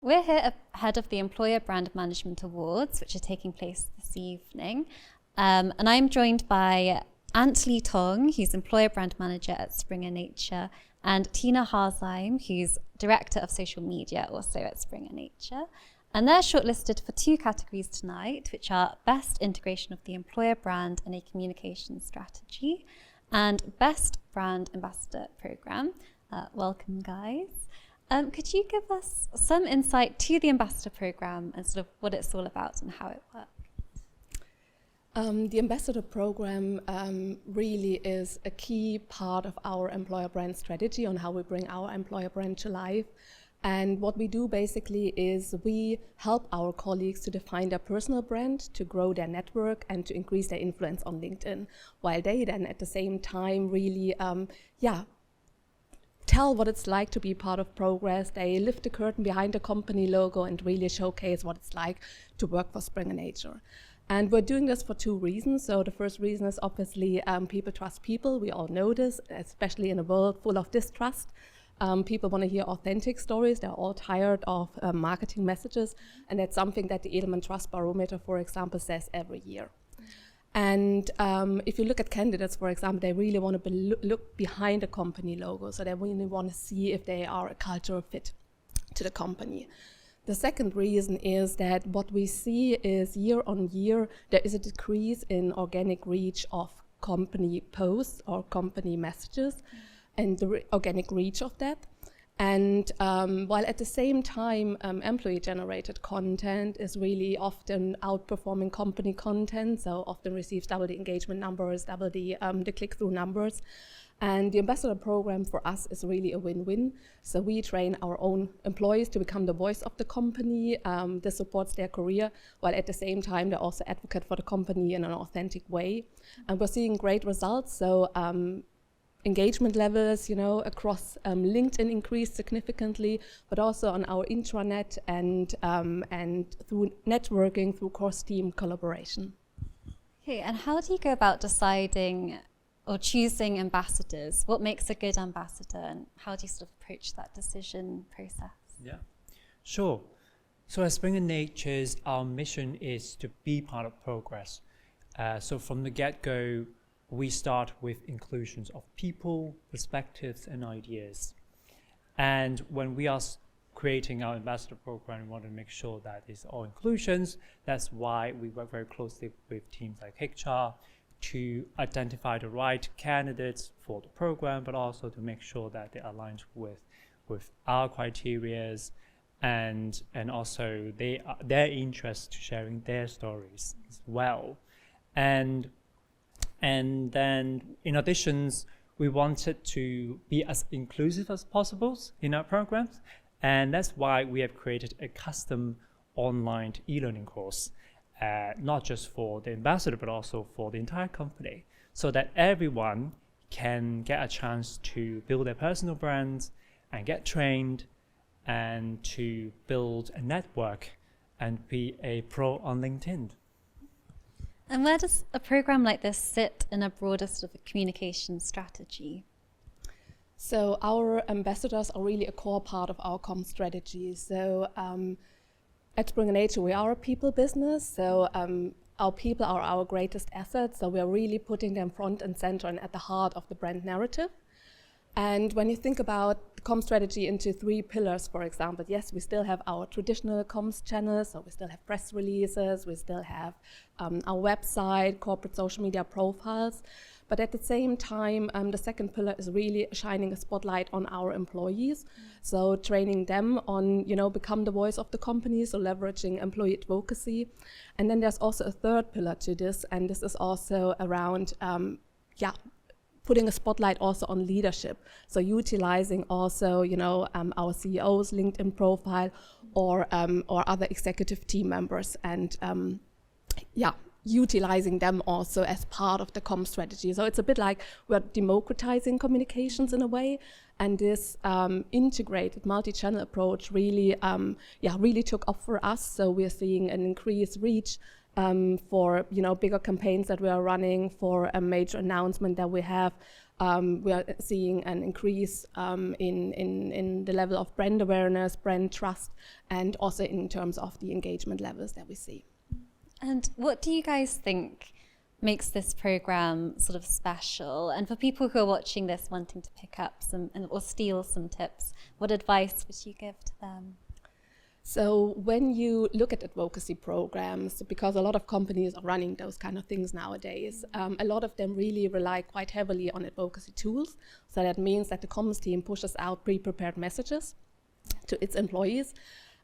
We're here ahead of the Employer Brand Management Awards, which are taking place this evening. And I'm joined by Tong, who's Employer Brand Manager at Springer Nature, and Tina Harzy, who's Director of Social Media, also at Springer Nature. And they're shortlisted for 2 categories tonight, which are Best Integration of the Employer Brand in a Communication Strategy and Best Brand Ambassador Program. Welcome, guys. Could you give us some insight to the Ambassador Program and sort of what it's all about and how it works? The Ambassador Program really is a key part of our employer brand strategy on how we bring our employer brand to life. And what we do basically is we help our colleagues to define their personal brand, to grow their network, and to increase their influence on LinkedIn, while they then at the same time really tell what it's like to be part of Progress. They lift the curtain behind the company logo and really showcase what it's like to work for Springer Nature. And we're doing this for 2 reasons. So the first reason is obviously people trust people. We all know this, especially in a world full of distrust. People want to hear authentic stories. They're all tired of marketing messages. And that's something that the Edelman Trust Barometer, for example, says every year. And if you look at candidates, for example, they really want to look behind the company logo. So they really want to see if they are a cultural fit to the company. The second reason is that what we see is year on year, there is a decrease in organic reach of company posts or company messages and the organic reach of that. And while at the same time, employee-generated content is really often outperforming company content, so often receives double the engagement numbers, double the click-through numbers. And the Ambassador Program for us is really a win-win. So we train our own employees to become the voice of the company. This supports their career, while at the same time they also advocate for the company in an authentic way. And we're seeing great results. So engagement levels, across LinkedIn increased significantly, but also on our intranet and through networking, through cross-team collaboration. Okay, and how do you go about deciding or choosing ambassadors? What makes a good ambassador, and how do you sort of approach that decision process? Yeah, sure. So at Springer Nature's, our mission is to be part of Progress. So from the get-go, we start with inclusions of people, perspectives, and ideas. And when we are creating our ambassador program, we want to make sure that it's all inclusions. That's why we work very closely with teams like HR to identify the right candidates for the program, but also to make sure that they align with our criteria and also their interest to sharing their stories as well. And then, in addition, we wanted to be as inclusive as possible in our programs. And that's why we have created a custom online e-learning course, not just for the ambassador, but also for the entire company, so that everyone can get a chance to build their personal brands and get trained and to build a network and be a pro on LinkedIn. And where does a program like this sit in a broader sort of communication strategy? So our ambassadors are really a core part of our comm strategy. So at Springer Nature, we are a people business. So our people are our greatest asset. So we are really putting them front and center and at the heart of the brand narrative. And when you think about the comms strategy into 3 pillars, for example, yes, we still have our traditional comms channels, so we still have press releases, we still have our website, corporate social media profiles, but at the same time, the second pillar is really shining a spotlight on our employees, so training them on, become the voice of the company, so leveraging employee advocacy. And then there's also a third pillar to this, and this is also around, putting a spotlight also on leadership. So utilizing also, our CEO's LinkedIn profile or other executive team members and, utilizing them also as part of the comm strategy. So it's a bit like we're democratizing communications in a way, and this integrated multi-channel approach really took off for us. So we're seeing an increased reach for bigger campaigns that we are running, for a major announcement that we have We are seeing an increase in the level of brand awareness, brand trust, and also in terms of the engagement levels that we see. And what do you guys think makes this program sort of special? And for people who are watching this wanting to pick up some or steal some tips, what advice would you give to them? So when you look at advocacy programs, because a lot of companies are running those kind of things nowadays, a lot of them really rely quite heavily on advocacy tools. So that means that the comms team pushes out pre-prepared messages to its employees.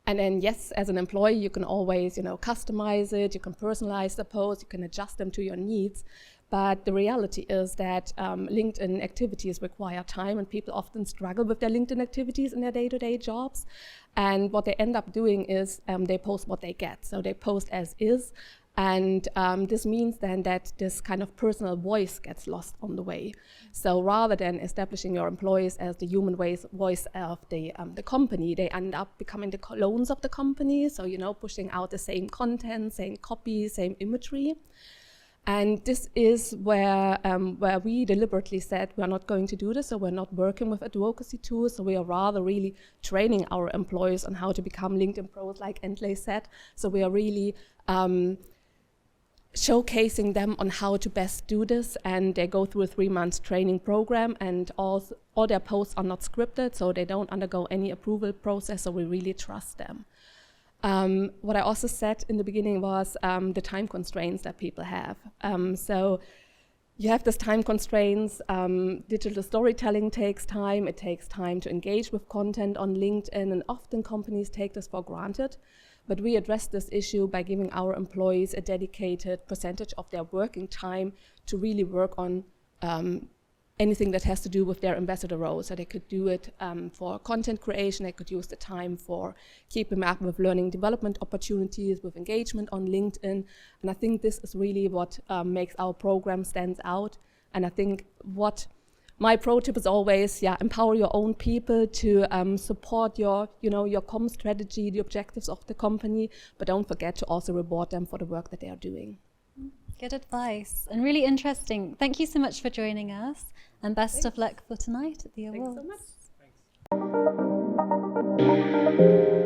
And then, yes, as an employee, you can always, customize it, you can personalize the post, you can adjust them to your needs. But the reality is that LinkedIn activities require time, and people often struggle with their LinkedIn activities in their day-to-day jobs. And what they end up doing is they post what they get. So they post as is. And this means then that this kind of personal voice gets lost on the way. So rather than establishing your employees as the human voice of the company, they end up becoming the clones of the company. So, pushing out the same content, same copy, same imagery. And this is where we deliberately said we're not going to do this, so we're not working with advocacy tools, so we are rather really training our employees on how to become LinkedIn pros, like Endley said. So we are really showcasing them on how to best do this, and they go through a 3-month training program, and all their posts are not scripted, so they don't undergo any approval process, so we really trust them. What I also said in the beginning was the time constraints that people have. So you have this time constraints. Digital storytelling takes time. It takes time to engage with content on LinkedIn, and often companies take this for granted. But we address this issue by giving our employees a dedicated percentage of their working time to really work on anything that has to do with their ambassador role. So they could do it for content creation, they could use the time for keeping up with learning development opportunities, with engagement on LinkedIn. And I think this is really what makes our program stand out. And I think what my pro tip is always, empower your own people to support your comm strategy, the objectives of the company, but don't forget to also reward them for the work that they are doing. Good advice and really interesting. Thank you so much for joining us, and best of luck for tonight at the awards. Thanks so much. Thanks.